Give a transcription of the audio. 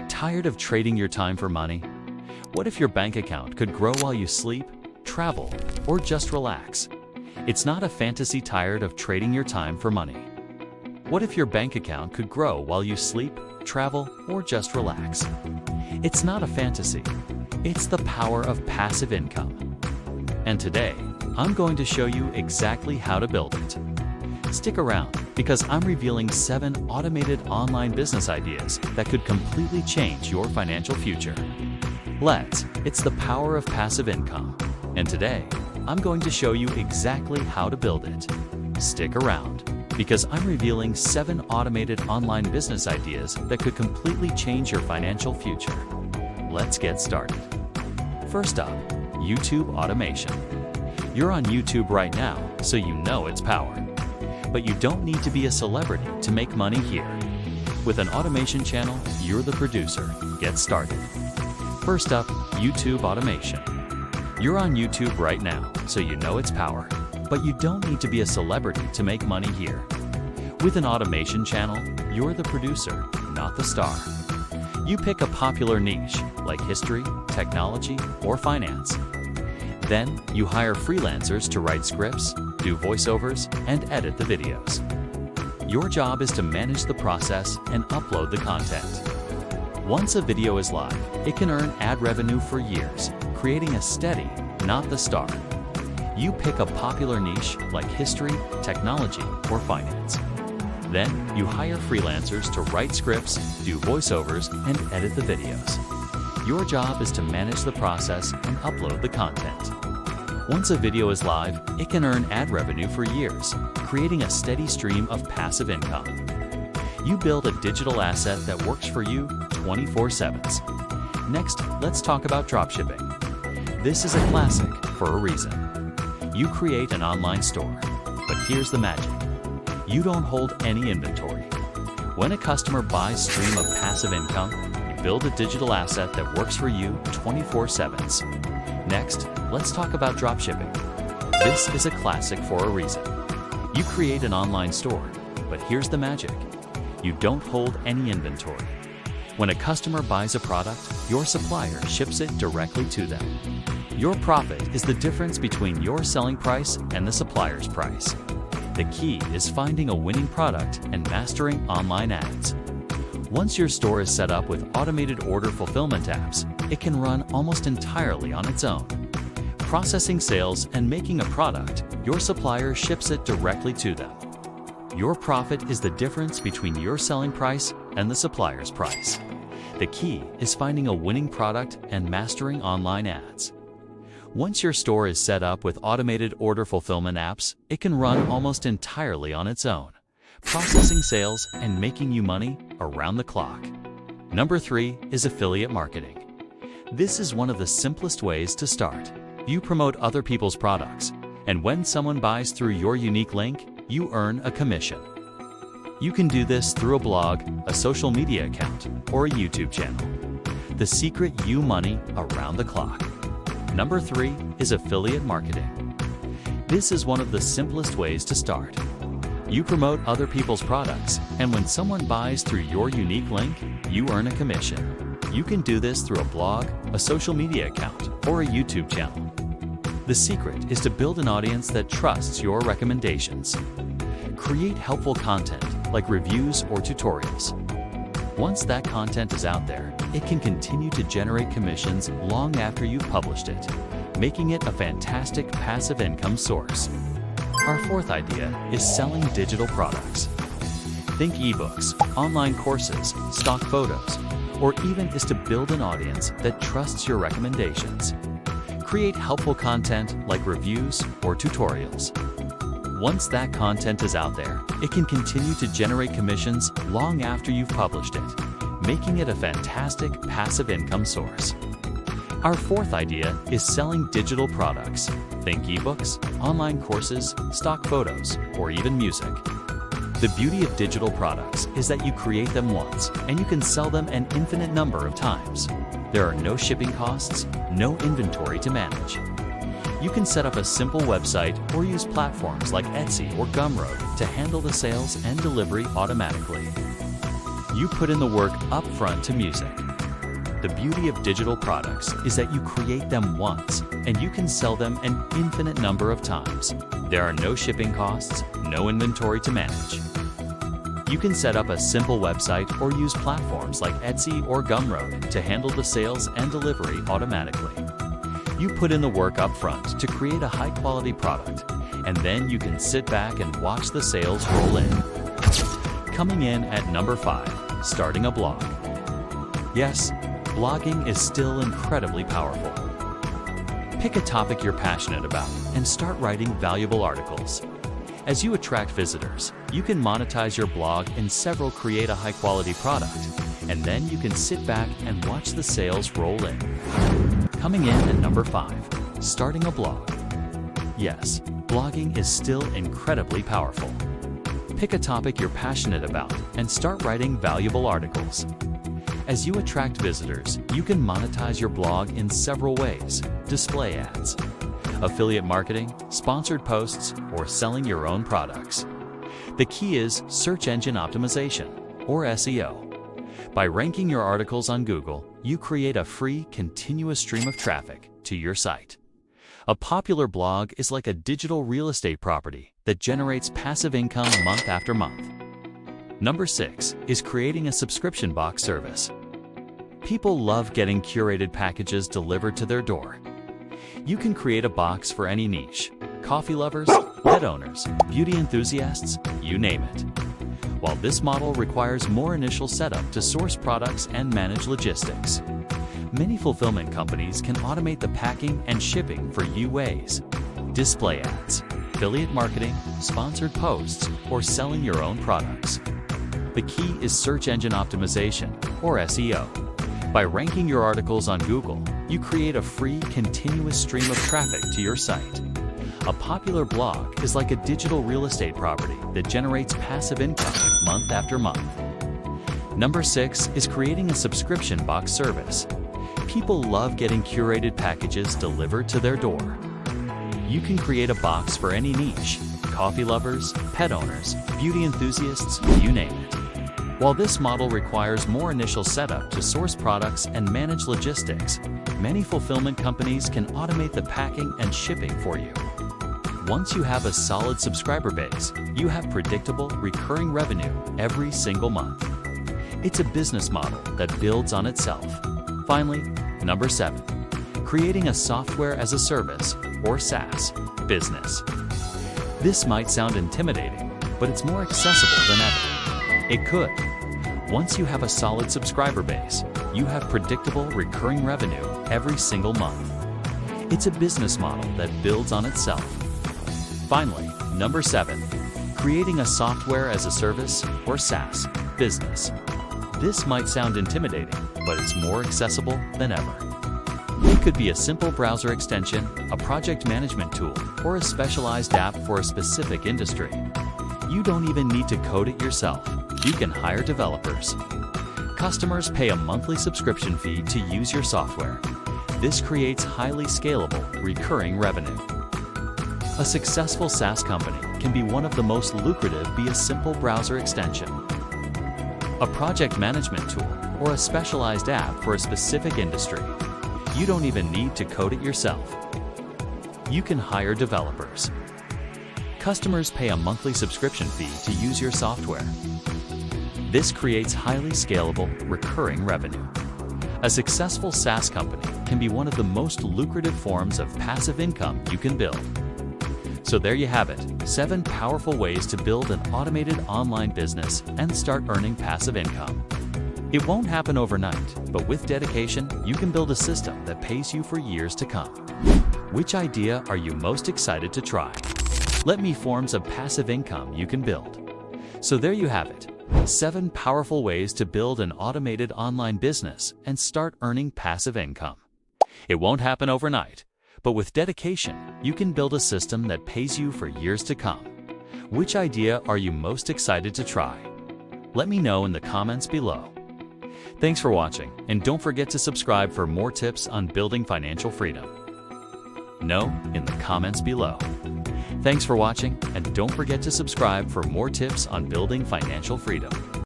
Tired of trading your time for money? What if your bank account could grow while you sleep, travel, or just relax? It's not a fantasy. Tired of trading your time for money? What if your bank account could grow while you sleep, travel, or just relax? It's not a fantasy. It's the power of passive income. And today, I'm going to show you exactly how to build it. Stick around, because I'm revealing 7 automated online business ideas that could completely change your financial future. It's the power of passive income. And today, I'm going to show you exactly how to build it. Stick around, because I'm revealing 7 automated online business ideas that could completely change your financial future. Let's get started. First up, YouTube automation. You're on YouTube right now, so you know its power. But you don't need to be a celebrity to make money here. With an automation channel, you're the producer. Get started. First up, YouTube automation. You're on YouTube right now, so you know its power. But you don't need to be a celebrity to make money here. With an automation channel, you're the producer, not the star. You pick a popular niche, like history, technology, or finance. Then, you hire freelancers to write scripts, do voiceovers, and edit the videos. Your job is to manage the process and upload the content. Once a video is live, it can earn ad revenue for years, creating a steady, not the star. You pick a popular niche like history, technology, or finance. Then, you hire freelancers to write scripts, do voiceovers, and edit the videos. Your job is to manage the process and upload the content. Once a video is live, it can earn ad revenue for years, creating a steady stream of passive income. You build a digital asset that works for you 24/7. Next, let's talk about dropshipping. This is a classic for a reason. You create an online store, but here's the magic. You don't hold any inventory. When a customer buys a stream of passive income, you build a digital asset that works for you 24/7. Next, let's talk about dropshipping. This is a classic for a reason. You create an online store, but here's the magic. You don't hold any inventory. When a customer buys a product, your supplier ships it directly to them. Your profit is the difference between your selling price and the supplier's price. The key is finding a winning product and mastering online ads. Once your store is set up with automated order fulfillment apps, it can run almost entirely on its own. Processing sales and making a product, your supplier ships it directly to them. Your profit is the difference between your selling price and the supplier's price. The key is finding a winning product and mastering online ads. Once your store is set up with automated order fulfillment apps, it can run almost entirely on its own, processing sales and making you money around the clock. Number 3 is affiliate marketing. This is one of the simplest ways to start. You promote other people's products, and when someone buys through your unique link, you earn a commission. You can do this through a blog, a social media account, or a YouTube channel. The secret: you money around the clock. Number 3 is affiliate marketing. This is one of the simplest ways to start. You promote other people's products, and when someone buys through your unique link, you earn a commission. You can do this through a blog, a social media account, or a YouTube channel. The secret is to build an audience that trusts your recommendations. Create helpful content like reviews or tutorials. Once that content is out there, it can continue to generate commissions long after you've published it, making it a fantastic passive income source. Our fourth idea is selling digital products. Think ebooks, online courses, stock photos, or even is to build an audience that trusts your recommendations. Create helpful content like reviews or tutorials. Once that content is out there, it can continue to generate commissions long after you've published it, making it a fantastic passive income source. Our fourth idea is selling digital products. Think ebooks, online courses, stock photos, or even music. The beauty of digital products is that you create them once, and you can sell them an infinite number of times. There are no shipping costs, no inventory to manage. You can set up a simple website or use platforms like Etsy or Gumroad to handle the sales and delivery automatically. You put in the work up front to music, The beauty of digital products is that you create them once, and you can sell them an infinite number of times. There are no shipping costs, no inventory to manage. You can set up a simple website or use platforms like Etsy or Gumroad to handle the sales and delivery automatically. You put in the work up front to create a high-quality product, and then you can sit back and watch the sales roll in. Coming in at number 5, starting a blog. Yes, blogging is still incredibly powerful. Pick a topic you're passionate about and start writing valuable articles. As you attract visitors, you can monetize your blog and create a high-quality product, and then you can sit back and watch the sales roll in. Coming in at number 5, starting a blog. Yes, blogging is still incredibly powerful. Pick a topic you're passionate about and start writing valuable articles. As you attract visitors, you can monetize your blog in several ways: display ads, affiliate marketing, sponsored posts, or selling your own products. The key is search engine optimization, or SEO. By ranking your articles on Google, you create a free, continuous stream of traffic to your site. A popular blog is like a digital real estate property that generates passive income month after month. Number 6 is creating a subscription box service. People love getting curated packages delivered to their door. You can create a box for any niche: coffee lovers, pet owners, beauty enthusiasts, you name it. While this model requires more initial setup to source products and manage logistics, many fulfillment companies can automate the packing and shipping for you ways: display ads, affiliate marketing, sponsored posts, or selling your own products. The key is search engine optimization, or SEO. By ranking your articles on Google, you create a free, continuous stream of traffic to your site. A popular blog is like a digital real estate property that generates passive income month after month. Number 6 is creating a subscription box service. People love getting curated packages delivered to their door. You can create a box for any niche: coffee lovers, pet owners, beauty enthusiasts, you name it. While this model requires more initial setup to source products and manage logistics, many fulfillment companies can automate the packing and shipping for you. Once you have a solid subscriber base, you have predictable, recurring revenue every single month. It's a business model that builds on itself. Finally, number 7, creating a software as a service, or SaaS, business. This might sound intimidating, but it's more accessible than ever. It could. Once you have a solid subscriber base, you have predictable, recurring revenue every single month. It's a business model that builds on itself. Finally, number 7, creating a software as a service, or SaaS, business. This might sound intimidating, but it's more accessible than ever. It could be a simple browser extension, a project management tool, or a specialized app for a specific industry. You don't even need to code it yourself. You can hire developers. Customers pay a monthly subscription fee to use your software. This creates highly scalable, recurring revenue. A successful SaaS company can be one of the most lucrative via a simple browser extension, a project management tool, or a specialized app for a specific industry. You don't even need to code it yourself. You can hire developers. Customers pay a monthly subscription fee to use your software. This creates highly scalable, recurring revenue. A successful SaaS company can be one of the most lucrative forms of passive income you can build. So there you have it, 7 powerful ways to build an automated online business and start earning passive income. It won't happen overnight, but with dedication, you can build a system that pays you for years to come. Which idea are you most excited to try? Let me forms of passive income you can build. So there you have it, 7 powerful ways to build an automated online business and start earning passive income. It won't happen overnight, but with dedication, you can build a system that pays you for years to come. Which idea are you most excited to try? Let me know in the comments below. Thanks for watching, and don't forget to subscribe for more tips on building financial freedom. Know in the comments below. Thanks for watching, and don't forget to subscribe for more tips on building financial freedom.